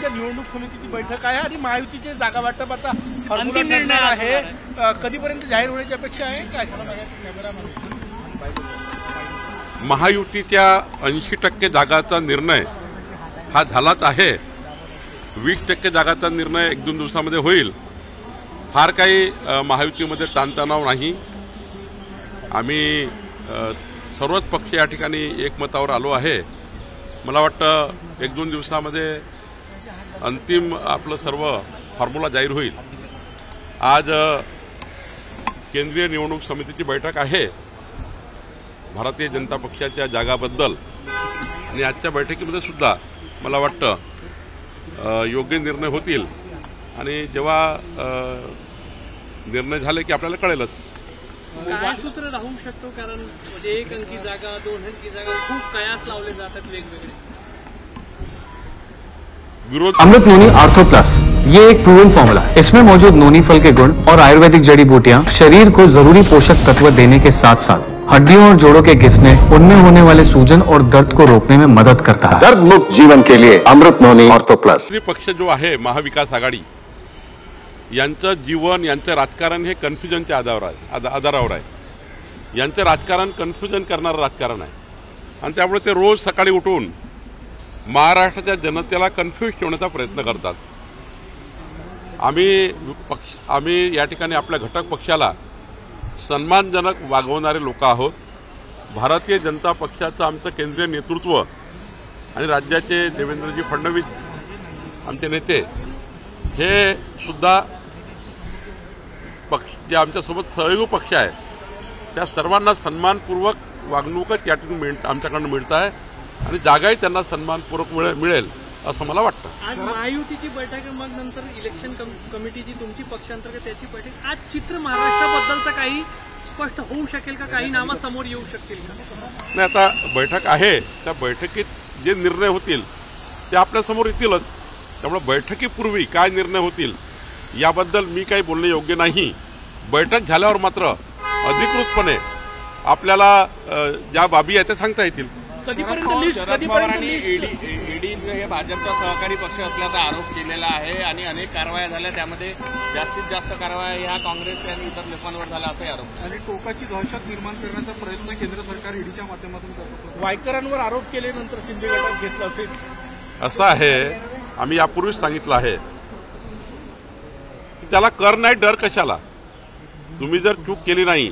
पक्षाच्या निवडणूक समितीची बैठक आहे आणि महायुतीचे जागा वाटप आता अंतिम निर्णय आहे, कधीपर्यंत जाहीर होण्याची अपेक्षा आहे काय? महायुतीच्या 80% जागाचा निर्णय हा झालाच आहे. 20% जागाचा निर्णय 1-2 दिवसामध्ये होईल. फार काही महायुतीमध्ये ताणतणाव नाही. आम्ही सर्वच पक्ष या ठिकाणी एकमतावर आलो आहे. मला वाटतं 1-2 दिवसामध्ये अंतिम आपलं सर्व फॉर्म्युला जाहीर होईल. आज केंद्रीय निवडणूक समितीची बैठक आहे भारतीय जनता पक्षाच्या जागाबद्दल आणि आजच्या बैठकीमध्ये सुद्धा मला वाटतं योग्य निर्णय होतील आणि जेव्हा निर्णय झाले की आपल्याला कळेलच. काय सूत्र राहू शकतो, कारण म्हणजे 1 अंकी जागा 2 अंकी जागा खूप कयास लावले जातात वेगवेगळे विरोध. अमृत नोनी आर्थो प्लस ये एक प्रूवन फॉर्मूला है. इसमें मौजूद नोनी फल के गुण और आयुर्वेदिक जड़ी बूटियां शरीर को जरूरी पोषक तत्व देने के साथ साथ हड्डियों और जोड़ों के घिसने, उनमें होने वाले सूजन और दर्द को रोकने में मदद करता है. दर्द मुक्त जीवन के लिए अमृत नोनी आर्थो प्लस. पक्ष जो आहे महाविकास आघाडी यांचं जीवन, यांचं राजकारण हे कन्फ्युजनच्या आधारावर आहे. यांचं राजकारण कन्फ्युजन करणारं राजकारण आहे आणि त्यामुळे ते रोज सकाळी उठून महाराष्ट्राच्या जनतेला कन्फ्यूज ठेवण्याचा प्रयत्न करतात. आम्ही या ठिकाणी आपल्या घटक पक्षाला सन्मानजनक वागवणारे लोक आहोत. भारतीय जनता पक्षाचं आमचं केंद्रीय नेतृत्व आणि राज्याचे देवेंद्रजी फडणवीस आमचे नेते हे सुद्धा पक्ष जे आमच्यासोबत सहयोगी पक्ष आहे त्या सर्वांना सन्मानपूर्वक वागणूकच या ठिकाणी आमच्याकडून मिळत आहे आणि जागाही त्यांना सन्मानपूर्वक मिळेल असं मला वाटतं. आज महायुतीची बैठक, मग नंतर इलेक्शन कमिटीची तुमची पक्षांतर्गत त्याची बैठक. आज चित्र महाराष्ट्राबद्दलचं काही स्पष्ट होऊ शकेल का? काही नावं समोर येऊ शकतील का? नाही, आता बैठक आहे, त्या बैठकीत जे निर्णय होतील ते आपल्यासमोर येतीलच. त्यामुळे बैठकीपूर्वी काय निर्णय होतील याबद्दल मी काही बोलणे योग्य नाही. बैठक झाल्यावर मात्र अधिकृतपणे आपल्याला ज्या बाबी आहेत त्या सांगता येतील. ईडी हे भाजपचा सहकारी पक्ष असल्याचा आरोप केलेला आहे आणि अनेक कारवाया झाल्या, त्यामध्ये जास्तीत जास्त कारवाया ह्या काँग्रेस आणि इतर लोकांवर झाल्या असाही आरोप. आणि टोकाची दहशत निर्माण करण्याचा प्रयत्न केंद्र सरकार ईडीच्या माध्यमातून करत असतं. वायकरांवर आरोप केल्यानंतर शिंदे गटात घेतला असेल असं आहे. आम्ही यापूर्वीच सांगितलं आहे त्याला कर नाही डर कशाला. तुम्ही जर चूक केली नाही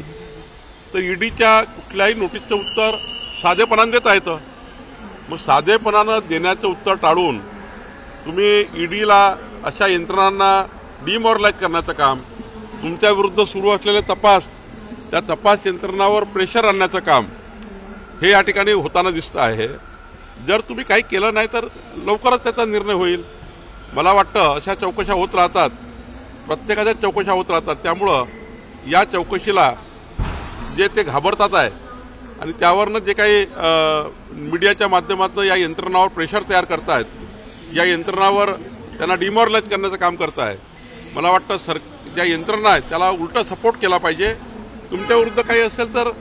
तर ईडीच्या कुठल्याही नोटीसचं उत्तर साधेपणानं देता येतं. मग साधेपणानं देण्याचं उत्तर टाळून तुम्ही ईडीला अशा यंत्रणांना डिमॉरलाइज करण्याचं काम, तुमच्या विरुद्ध सुरू असलेले तपास, त्या तपास यंत्रणांवर प्रेशर आणण्याचं काम हे या ठिकाणी होताना दिसतं आहे. जर तुम्ही काही केलं नाही तर लवकरच त्याचा निर्णय होईल. मला वाटतं अशा चौकशा होत राहतात, प्रत्येकाच्या चौकशा होत राहतात. त्यामुळं या चौकशीला जे ते घाबरतात आहे आणि त्यावरनं जे काही मीडियाच्या माध्यमातून या यंत्रणावर प्रेशर तयार करतायत, या यंत्रणावर त्यांना डिमॉरलाइज करण्याचं काम करताय. मला वाटतं ज्या यंत्रणा आहेत त्याला उलटा सपोर्ट केला पाहिजे. तुमच्या विरुद्ध काही असेल तर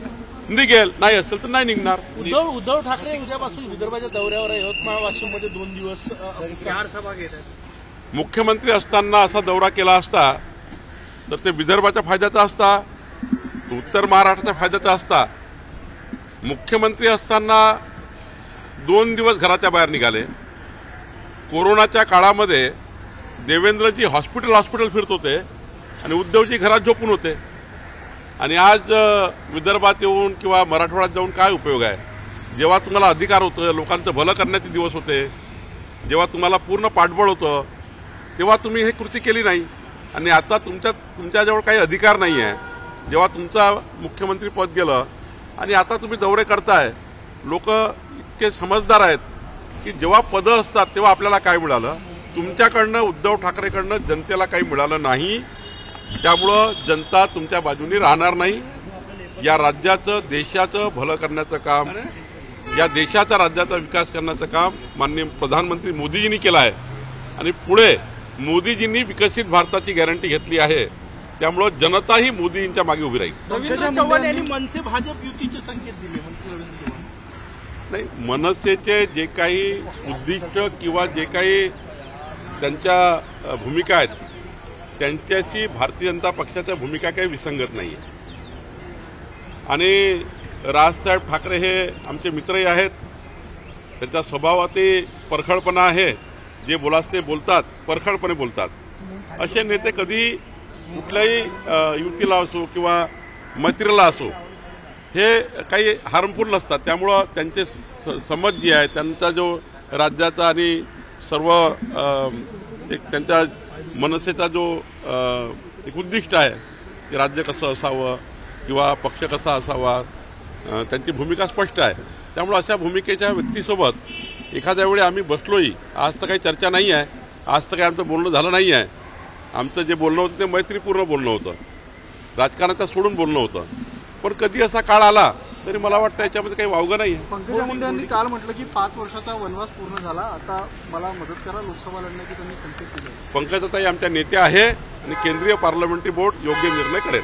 निघेल, नाही असेल तर नाही निघणार. उद्धव ठाकरे उद्यापासून विदर्भाच्या दौऱ्यावर आहे. यवतमाळ वाशिममध्ये 2 दिवस 4 सभा घेत आहेत. मुख्यमंत्री असताना असा दौरा केला असता तर ते विदर्भाच्या फायद्याचा असता, उत्तर महाराष्ट्राच्या फायद्याचा असता. मुख्यमंत्री असताना 2 दिवस घराच्या बाहेर निघाले. कोरोनाच्या काळामध्ये देवेंद्रजी हॉस्पिटल फिरत होते आणि उद्धवजी घरात झोपून होते. आणि आज विदर्भात येऊन किंवा मराठवाड्यात जाऊन काय उपयोग आहे? जेव्हा तुम्हाला अधिकार होतं, लोकांचं भलं करण्याचे दिवस होते, जेव्हा तुम्हाला पूर्ण पाठबळ होतं, तेव्हा तुम्ही हे कृती केली नाही. आणि आता तुमच्याजवळ काही अधिकार नाही आहे. जेव्हा तुमचा मुख्यमंत्री पद गेलं आणि आता तुम्ही दौरे करताय. लोक इतके समजदार आहेत की जेव्हा पदं असतात तेव्हा आपल्याला काय मिळालं, तुमच्याकडनं उद्धव ठाकरेकडनं जनतेला काही मिळालं नाही. त्यामुळं जनता तुमच्या बाजूनी राहणार नाही. या राज्याचं, देशाचं भलं करण्याचं काम, या देशाचा, राज्याचा विकास करण्याचं काम माननीय प्रधानमंत्री मोदीजींनी केलं आहे आणि पुढे मोदीजींनी विकसित भारताची गॅरंटी घेतली आहे. त्यामुळं जनताही मोदींच्या मागे उभी राहील. रवींद्र चव्हाण यांनी मनसे भाजप युतीचे संकेत दिले. नाही, मनसेचे जे काही उद्दिष्ट किंवा जे काही त्यांच्या भूमिका आहेत त्यांच्याशी भारतीय जनता पक्षाच्या भूमिका काही विसंगत नाही आहे. आणि राजसाहेब ठाकरे हे आमचे मित्रही आहेत. त्यांचा स्वभावातही परखडपणा आहे. जे बोलास ते बोलतात, परखडपणे बोलतात. असे नेते कधी कुठल्याही युतीला असो किंवा मैत्रीला असो हे काही हार्मफुल नसतात. त्यामुळं त्यांचे समज जे आहे त्यांचा जो राज्याचा आणि सर्व एक त्यांच्या मनसेचा जो एक उद्दिष्ट आहे की राज्य कसं असावं किंवा पक्ष कसा असावा त्यांची भूमिका स्पष्ट आहे. त्यामुळे अशा भूमिकेच्या व्यक्तीसोबत एखाद्या वेळी आम्ही बसलोही. आज तर काही चर्चा नाही आहे. आज तर काही आमचं बोलणं झालं नाही आहे. आमचं जे बोलणं होतं ते मैत्रीपूर्ण बोलणं होतं. राजकारणाचं सोडून बोलणं होतं. पण कधी असा काळ आला तरी मला वाटतं याच्यामध्ये काही वावगं नाही आहे. पंकजा मुंडे यांनी काल म्हटलं की 5 वर्षाचा वनवास पूर्ण झाला, आता मला मदत करा लोकसभा लढण्याची त्यांनी संकेत दिले. पंकजाताई आमच्या नेत्या आहे आणि केंद्रीय पार्लमेंटरी बोर्ड योग्य निर्णय करेल.